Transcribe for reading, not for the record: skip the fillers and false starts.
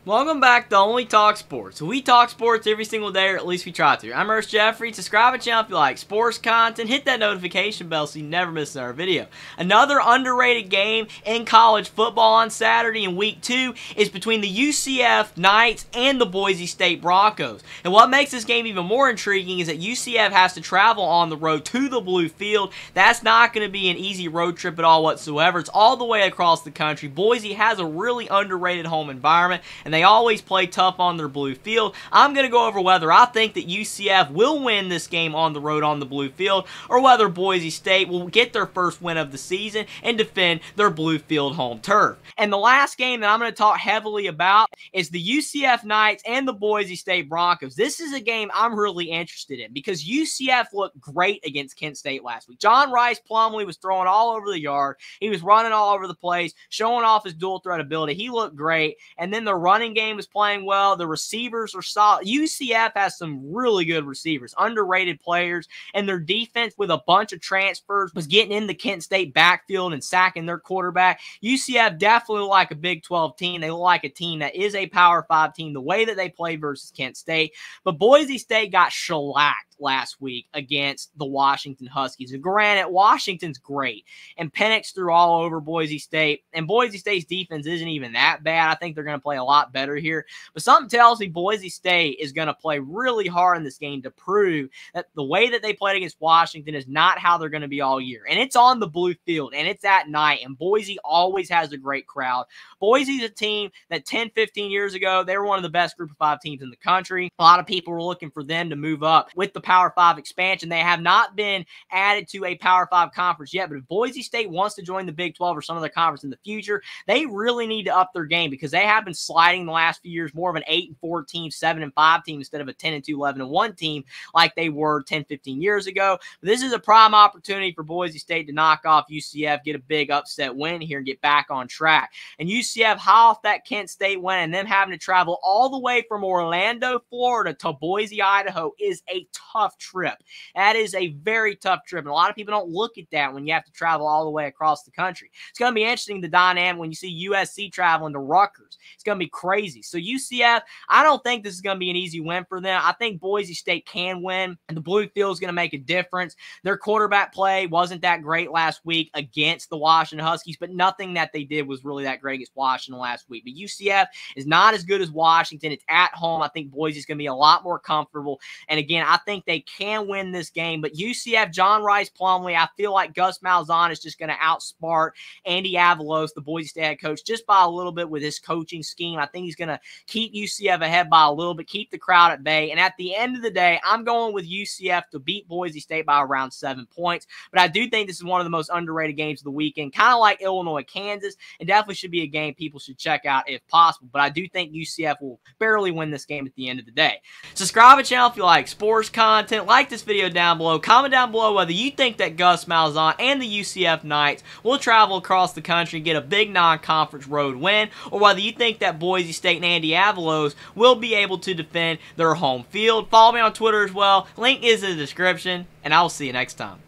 Welcome back to Only Talk Sports. We talk sports every single day, or at least we try to. I'm Ernst Jeffrey. Subscribe to the channel if you like sports content. Hit that notification bell so you never miss another video. Another underrated game in college football on Saturday in Week 2 is between the UCF Knights and the Boise State Broncos. And what makes this game even more intriguing is that UCF has to travel on the road to the Blue Field. That's not going to be an easy road trip at all whatsoever. It's all the way across the country. Boise has a really underrated home environment, and they always play tough on their Blue Field. I'm going to go over whether I think that UCF will win this game on the road on the Blue Field, or whether Boise State will get their first win of the season and defend their Blue Field home turf. And the last game that I'm going to talk heavily about is the UCF Knights and the Boise State Broncos. This is a game I'm really interested in because UCF looked great against Kent State last week. John Rice Plumlee was throwing all over the yard. He was running all over the place, showing off his dual threat ability. He looked great. And then the running game was playing well. The receivers are solid. UCF has some really good receivers, underrated players, and their defense with a bunch of transfers was getting in the Kent State backfield and sacking their quarterback. UCF definitely look like a Big 12 team. They look like a team that is a Power 5 team, the way that they play versus Kent State. But Boise State got shellacked last week against the Washington Huskies. And granted, Washington's great, and Penix threw all over Boise State, and Boise State's defense isn't even that bad. I think they're going to play a lot better here, but something tells me Boise State is going to play really hard in this game to prove that the way that they played against Washington is not how they're going to be all year. And it's on the Blue Field, and it's at night, and Boise always has a great crowd. Boise's a team that 10, 15 years ago, they were one of the best Group of 5 teams in the country. A lot of people were looking for them to move up with the Power 5 expansion. They have not been added to a Power 5 conference yet, but if Boise State wants to join the Big 12 or some other conference in the future, they really need to up their game because they have been sliding the last few years, more of an 8-4 team, 7-5 team instead of a 10-2, 11-1 team like they were 10, 15 years ago. But this is a prime opportunity for Boise State to knock off UCF, get a big upset win here, and get back on track. And UCF, high off that Kent State win and them having to travel all the way from Orlando, Florida to Boise, Idaho is a tough trip. That is a very tough trip, and a lot of people don't look at that when you have to travel all the way across the country. It's going to be interesting, the dynamic, when you see USC traveling to Rutgers. It's going to be crazy. So UCF, I don't think this is going to be an easy win for them. I think Boise State can win, and the Blue Field is going to make a difference. Their quarterback play wasn't that great last week against the Washington Huskies, but nothing that they did was really that great against Washington last week. But UCF is not as good as Washington. It's at home. I think Boise is going to be a lot more comfortable, and again, I think they can win this game. But UCF, John Rice Plumlee, I feel like Gus Malzahn is just going to outsmart Andy Avalos, the Boise State head coach, just by a little bit with his coaching scheme. I think he's going to keep UCF ahead by a little bit, keep the crowd at bay. And at the end of the day, I'm going with UCF to beat Boise State by around 7 points. But I do think this is one of the most underrated games of the weekend, kind of like Illinois, Kansas. It definitely should be a game people should check out if possible. But I do think UCF will barely win this game at the end of the day. Subscribe to the channel if you like sports content. Like this video down below. Comment down below whether you think that Gus Malzahn and the UCF Knights will travel across the country and get a big non-conference road win, or whether you think that Boise State and Andy Avalos will be able to defend their home field. Follow me on Twitter as well. Link is in the description, and I will see you next time.